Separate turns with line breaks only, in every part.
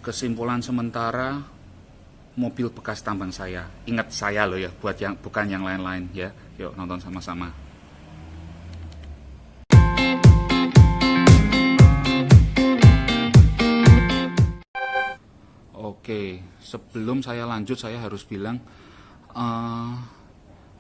Kesimpulan sementara, mobil bekas tambang saya. Ingat saya loh ya, bukan yang lain-lain ya. Yuk nonton sama-sama. Oke, sebelum saya lanjut saya harus bilang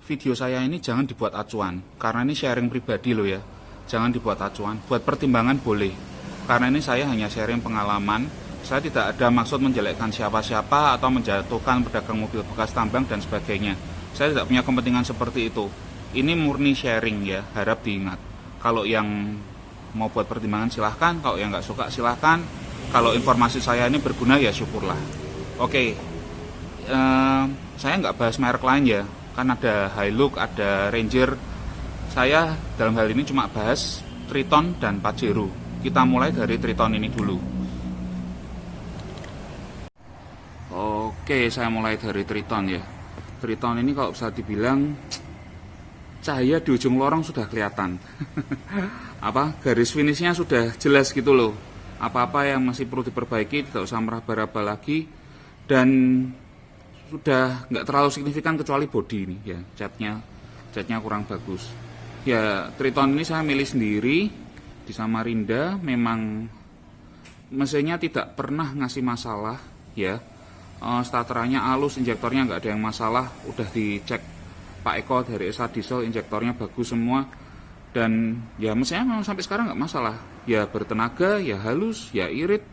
video saya ini jangan dibuat acuan, karena ini sharing pribadi loh ya. Jangan dibuat acuan, buat pertimbangan boleh. Karena ini saya hanya sharing pengalaman. Saya tidak ada maksud menjelekkan siapa-siapa atau menjatuhkan pedagang mobil bekas tambang dan sebagainya. Saya tidak punya kepentingan seperti itu. Ini murni sharing ya, harap diingat. Kalau yang mau buat pertimbangan silahkan, kalau yang nggak suka silahkan. Kalau informasi saya ini berguna ya syukurlah. Oke, saya nggak bahas merek lain ya, kan ada Hilux, ada Ranger. Saya dalam hal ini cuma bahas Triton dan Pajero. Kita mulai dari Triton ini dulu. Oke, saya mulai dari Triton ya. Triton ini kalau bisa dibilang cahaya di ujung lorong sudah kelihatan. Garis finishnya sudah jelas gitu loh. Apa-apa yang masih perlu diperbaiki tidak usah meraba-raba lagi. Dan sudah nggak terlalu signifikan kecuali bodi ini ya. Catnya kurang bagus. Ya, Triton ini saya milih sendiri di Samarinda. Memang mesinnya tidak pernah ngasih masalah ya. Starterannya halus, injektornya nggak ada yang masalah, udah dicek Pak Eko dari SA Diesel, injektornya bagus semua, dan ya mesinnya memang sampai sekarang nggak masalah, ya bertenaga, ya halus, ya irit.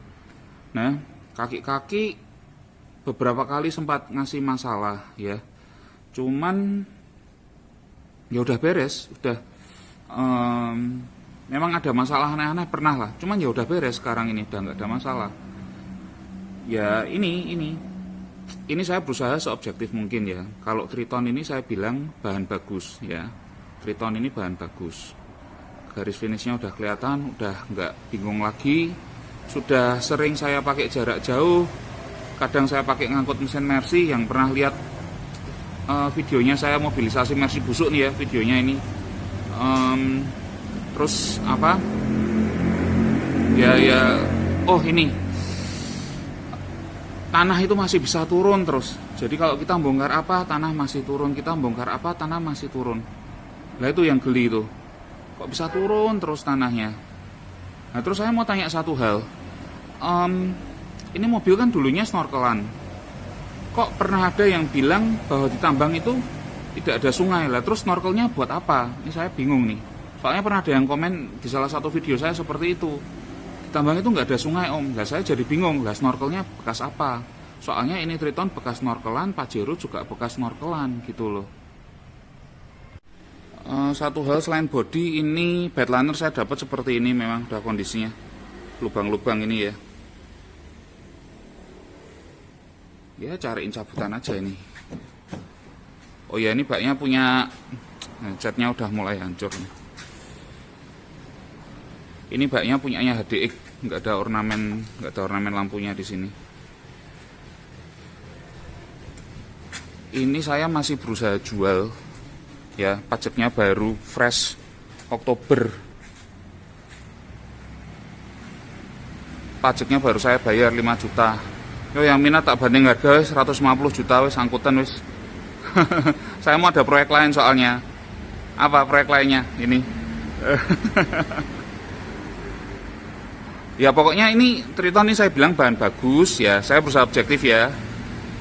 Nah, kaki-kaki beberapa kali sempat ngasih masalah ya, cuman ya udah beres, udah memang ada masalah aneh-aneh pernah lah, cuman ya udah beres sekarang ini, udah nggak ada masalah. Ya ini saya berusaha seobjektif mungkin ya. Kalau Triton ini saya bilang bahan bagus ya. Triton ini bahan bagus. Garis finishnya udah kelihatan, udah nggak bingung lagi. Sudah sering saya pakai jarak jauh. Kadang saya pakai ngangkut mesin Mercy. Yang pernah lihat videonya saya mobilisasi Mercy busuk nih ya, videonya ini. Terus apa? Ini tanah itu masih bisa turun terus. Jadi kalau kita bongkar apa, tanah masih turun. Kita bongkar apa, tanah masih turun. Nah itu yang geli itu. Kok bisa turun terus tanahnya? Nah terus saya mau tanya satu hal. Ini mobil kan dulunya snorkelan. Kok pernah ada yang bilang bahwa di tambang itu tidak ada sungai lah? Terus snorkelnya buat apa? Ini saya bingung nih. Soalnya pernah ada yang komen di salah satu video saya seperti itu. Tambang itu nggak ada sungai om, lah saya jadi bingung, lah snorkelnya bekas apa? Soalnya ini Triton bekas snorkelan, Pajero juga bekas snorkelan gitu loh. Satu hal selain body, ini bedliner saya dapat seperti ini, memang udah kondisinya lubang-lubang ini ya. Ya cariin cabutan aja ini. Oh ya ini baknya punya, catnya udah mulai hancur nih. Ini baknya punyanya HDX, nggak ada ornamen lampunya di sini. Ini saya masih berusaha jual, ya pajaknya baru, fresh, Oktober. Pajaknya baru saya bayar 5 juta. Yo yang minat tak banding harga 150 juta wes angkutan wes. Saya mau ada proyek lain soalnya. Apa proyek lainnya? Ini. Ya pokoknya ini Triton ini saya bilang bahan bagus ya, saya berusaha objektif ya.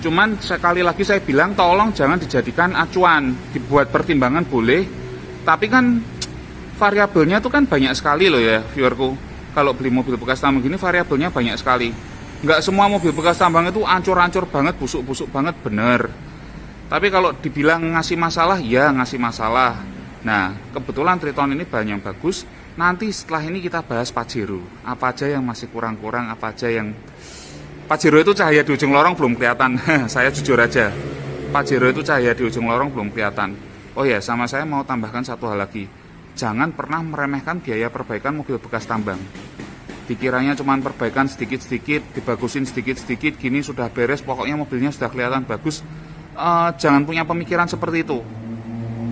Cuman sekali lagi saya bilang tolong jangan dijadikan acuan, dibuat pertimbangan boleh. Tapi kan variabelnya tuh kan banyak sekali loh ya viewerku. Kalau beli mobil bekas tambang gini variabelnya banyak sekali. Nggak semua mobil bekas tambang itu ancur-ancur banget, busuk-busuk banget, bener. Tapi kalau dibilang ngasih masalah, ya ngasih masalah. Nah kebetulan Triton ini bahan yang bagus. Nanti setelah ini kita bahas Pajero. Apa aja yang masih kurang-kurang, apa aja yang... Pajero itu cahaya di ujung lorong belum kelihatan. Saya jujur aja. Pajero itu cahaya di ujung lorong belum kelihatan. Oh ya, sama saya mau tambahkan satu hal lagi. Jangan pernah meremehkan biaya perbaikan mobil bekas tambang. Dikiranya cuma perbaikan sedikit-sedikit, dibagusin sedikit-sedikit, gini sudah beres, pokoknya mobilnya sudah kelihatan bagus. Jangan punya pemikiran seperti itu.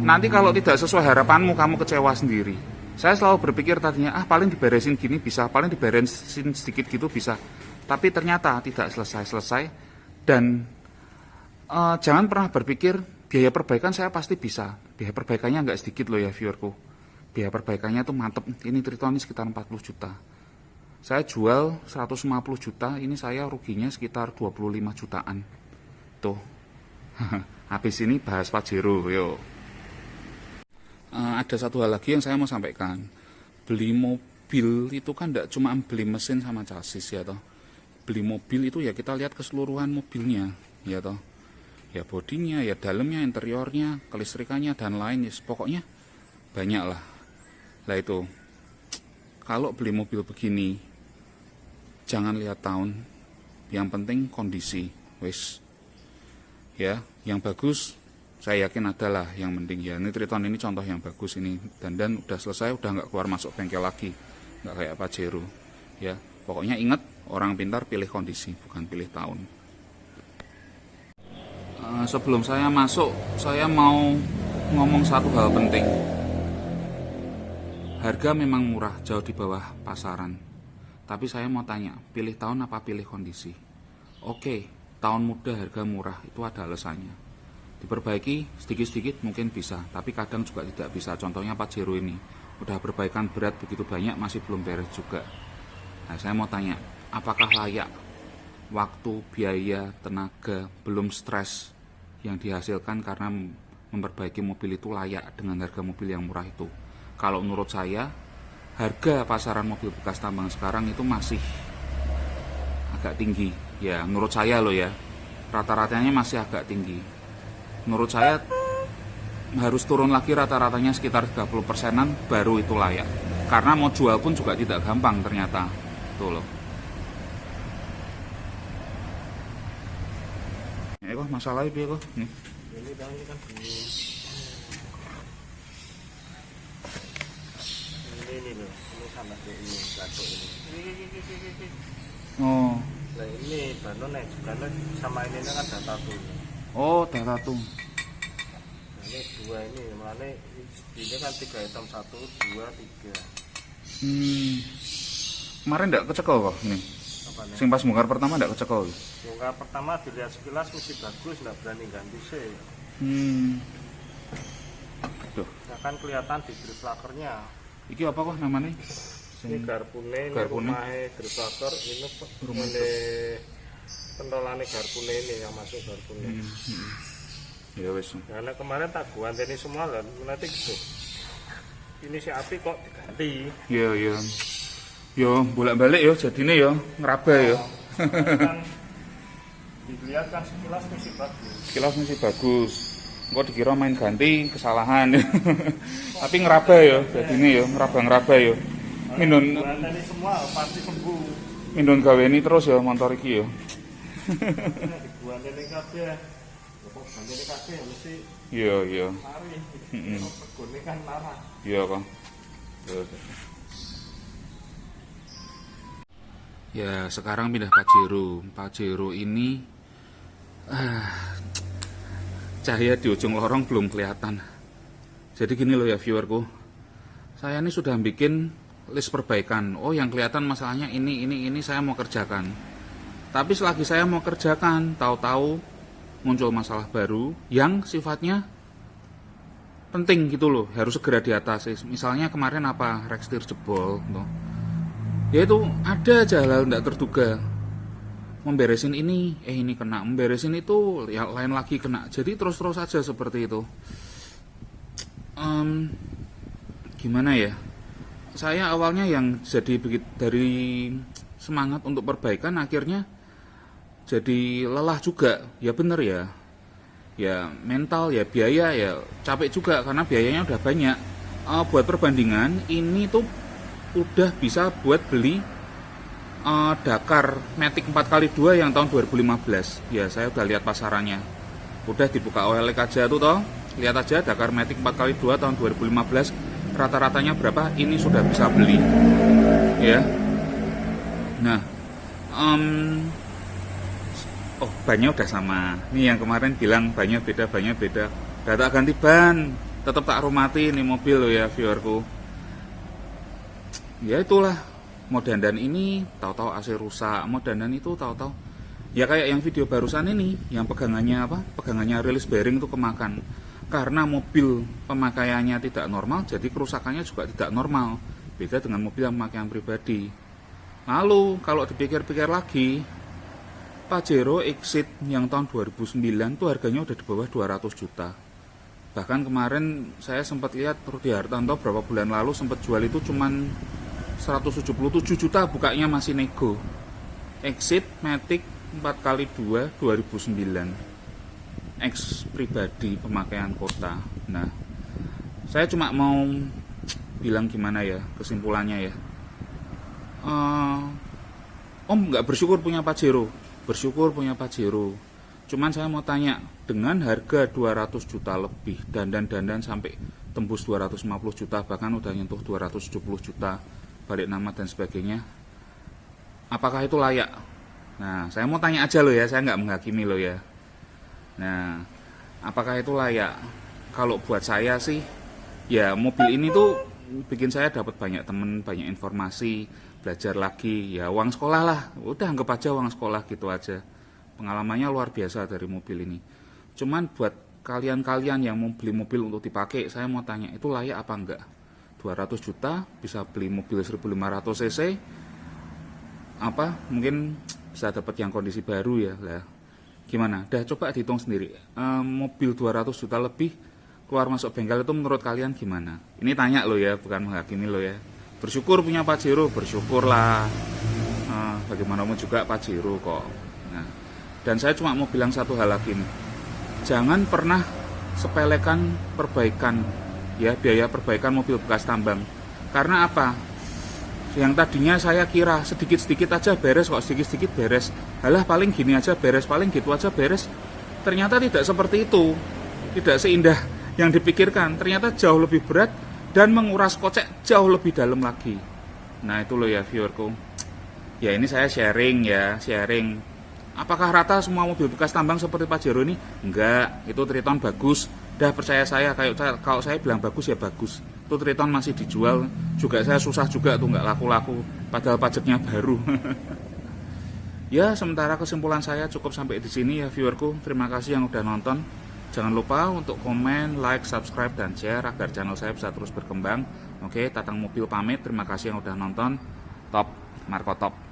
Nanti kalau tidak sesuai harapanmu, kamu kecewa sendiri. Saya selalu berpikir tadinya, paling diberesin gini bisa, paling diberesin sedikit gitu bisa. Tapi ternyata tidak selesai-selesai. Dan jangan pernah berpikir biaya perbaikan saya pasti bisa. Biaya perbaikannya nggak sedikit loh ya viewerku. Biaya perbaikannya tuh mantep. Ini Triton ini sekitar 40 juta. Saya jual 150 juta, ini saya ruginya sekitar 25 jutaan. Tuh. Habis ini bahas Pajero, yuk. Ada satu hal lagi yang saya mau sampaikan. Beli mobil itu kan tidak cuma beli mesin sama chassis ya toh. Beli mobil itu ya kita lihat keseluruhan mobilnya ya toh. Ya bodinya, ya dalamnya, interiornya, kelistrikannya dan lain ya pokoknya banyak lah. Lah itu. Kalau beli mobil begini jangan lihat tahun. Yang penting kondisi. Wes. Ya, yang bagus saya yakin adalah yang penting ya. Ini Triton ini contoh yang bagus ini. Dan udah selesai, udah nggak keluar masuk bengkel lagi. Nggak kayak Pajero. Ya, pokoknya ingat orang pintar pilih kondisi, bukan pilih tahun. Sebelum saya masuk, saya mau ngomong satu hal penting. Harga memang murah, jauh di bawah pasaran. Tapi saya mau tanya, pilih tahun apa pilih kondisi? Oke, tahun muda harga murah, itu ada alasannya. Diperbaiki sedikit-sedikit mungkin bisa, tapi kadang juga tidak bisa. Contohnya Pajero ini, udah perbaikan berat begitu banyak masih belum beres juga. Nah, saya mau tanya, apakah layak? Waktu, biaya, tenaga, belum stres yang dihasilkan karena memperbaiki mobil itu layak dengan harga mobil yang murah itu? Kalau menurut saya, harga pasaran mobil bekas tambang sekarang itu masih agak tinggi. Ya, menurut saya loh ya, rata-ratanya masih agak tinggi. Menurut saya harus turun lagi rata-ratanya sekitar 30%-an baru itu layak. Karena mau jual pun juga tidak gampang ternyata. Tuh loh. Ya kok masalahnya piye kok? Nih.
Ini kan ini loh, ini sama ini batuk ini.
Oh.
Nah ini banon karena sama ini kan data tuh.
Oh, data tuh.
Nah, ini dua ini, mana ini kan 3 item 1, 2, 3.
Kemarin enggak kecekel kok ini.
Apa nih?
Sing pas bongkar pertama enggak kecekel.
Bongkar pertama dilihat sekilas mesti bagus, nggak berani ganti sih.
Tuh.
Nah kan kelihatan di grip lakernya.
Iki apa kok namanya?
Ini garpune, ini
Garpune.
rumahnya grip laker, ini pentolane garpune ini yang masuk garpune.
Ya wes.
Karena kemarin tak ganteni semua lah, nanti gitu. Ini si api kok diganti.
Iya, iya. Yo bolak-balik yo jadine yo ngeraba yo.
Kan dilihat kan sekilas masih bagus.
Sekilas masih bagus. Engko dikira main ganti kesalahan. Tapi ngeraba yo jadine yo ngeraba-ngeraba yo. Mindun
Ganteni semua pasti sembuh.
mindun gaweni terus yo motor iki yo.
Diganteni kabeh. Kok ganteni kabeh mesti
Iya, iya.
lari. Begone kan marah.
Iya kok. Ya sekarang pindah Pajero. Pajero ini cahaya di ujung lorong belum kelihatan. Jadi gini loh ya viewerku. Saya ini sudah bikin list perbaikan. Oh yang kelihatan masalahnya ini saya mau kerjakan. Tapi selagi saya mau kerjakan, tahu-tahu muncul masalah baru yang sifatnya penting gitu loh, harus segera diatasi. Misalnya kemarin apa, rekstir jebol gitu. Ya itu ada aja hal tidak terduga. Memberesin ini kena, memberesin itu yang lain lagi kena. Jadi terus-terus aja seperti itu. Gimana ya? Saya awalnya yang jadi dari semangat untuk perbaikan akhirnya jadi lelah juga. Ya bener ya. Ya mental, ya biaya, ya capek juga karena biayanya udah banyak. Buat perbandingan ini tuh udah bisa buat beli Dakar Matic 4x2 yang tahun 2015. Ya saya udah lihat pasarannya. Udah dibuka OLX aja tuh toh. Lihat aja Dakar Matic 4x2 tahun 2015 rata-ratanya berapa? Ini sudah bisa beli. Ya. Nah, bannya udah sama. Ini yang kemarin bilang bannya beda. Udah tak ganti ban, tetap tak rumati ini mobil loh ya viewerku. Ya itulah mau dandan ini tahu-tahu AC rusak, mau dandan itu tahu-tahu ya kayak yang video barusan ini yang pegangannya release bearing itu kemakan karena mobil pemakaiannya tidak normal, jadi kerusakannya juga tidak normal, beda dengan mobil yang pemakaian pribadi. Lalu kalau dipikir-pikir lagi, Pajero Exit yang tahun 2009 tuh harganya udah di bawah 200 juta. Bahkan kemarin saya sempat lihat Rudi Hartanto berapa bulan lalu sempat jual itu cuman 177 juta, bukanya masih nego. Exit Matic 4x2 2009, X pribadi pemakaian kota. Nah, saya cuma mau bilang gimana ya kesimpulannya ya. Om nggak bersyukur punya Pajero, bersyukur punya Pajero. Cuman saya mau tanya, dengan harga 200 juta lebih, dandan-dandan sampai tembus 250 juta, bahkan udah nyentuh 270 juta, balik nama dan sebagainya, apakah itu layak? Nah, saya mau tanya aja loh ya, saya nggak menghakimi loh ya. Nah, apakah itu layak? Kalau buat saya sih, ya mobil ini tuh bikin saya dapat banyak temen, banyak informasi, belajar lagi, ya uang sekolah lah, udah anggap aja uang sekolah gitu aja. Pengalamannya luar biasa dari mobil ini. Cuman buat kalian-kalian yang mau beli mobil untuk dipakai, saya mau tanya, itu layak apa enggak? 200 juta bisa beli mobil 1500 cc, mungkin bisa dapat yang kondisi baru ya lah. Gimana? Dah coba dihitung sendiri. Mobil 200 juta lebih keluar masuk bengkel itu menurut kalian gimana? Ini tanya lo ya, bukan menghakimi lo ya. Bersyukur punya Pajero, bersyukurlah. Bagaimanapun juga Pajero kok. Nah, dan saya cuma mau bilang satu hal lagi nih. Jangan pernah sepelekan perbaikan ya, biaya perbaikan mobil bekas tambang. Karena apa? Yang tadinya saya kira sedikit-sedikit aja beres kok, sedikit-sedikit beres. Halah paling gini aja beres, paling gitu aja beres. Ternyata tidak seperti itu. Tidak seindah yang dipikirkan. Ternyata jauh lebih berat dan menguras kocek jauh lebih dalam lagi. Nah, itu loh ya viewerku. Ya ini saya sharing. Apakah rata semua mobil bekas tambang seperti Pajero ini? Enggak, itu Triton bagus. Dah percaya saya, kalau saya bilang bagus ya bagus. Itu Triton masih dijual, juga saya susah juga tuh nggak laku-laku, padahal pajaknya baru. Ya, sementara kesimpulan saya cukup sampai di sini ya viewerku. Terima kasih yang udah nonton. Jangan lupa untuk komen, like, subscribe, dan share agar channel saya bisa terus berkembang. Oke, Tatang Mobil pamit. Terima kasih yang udah nonton. Top, Marco top.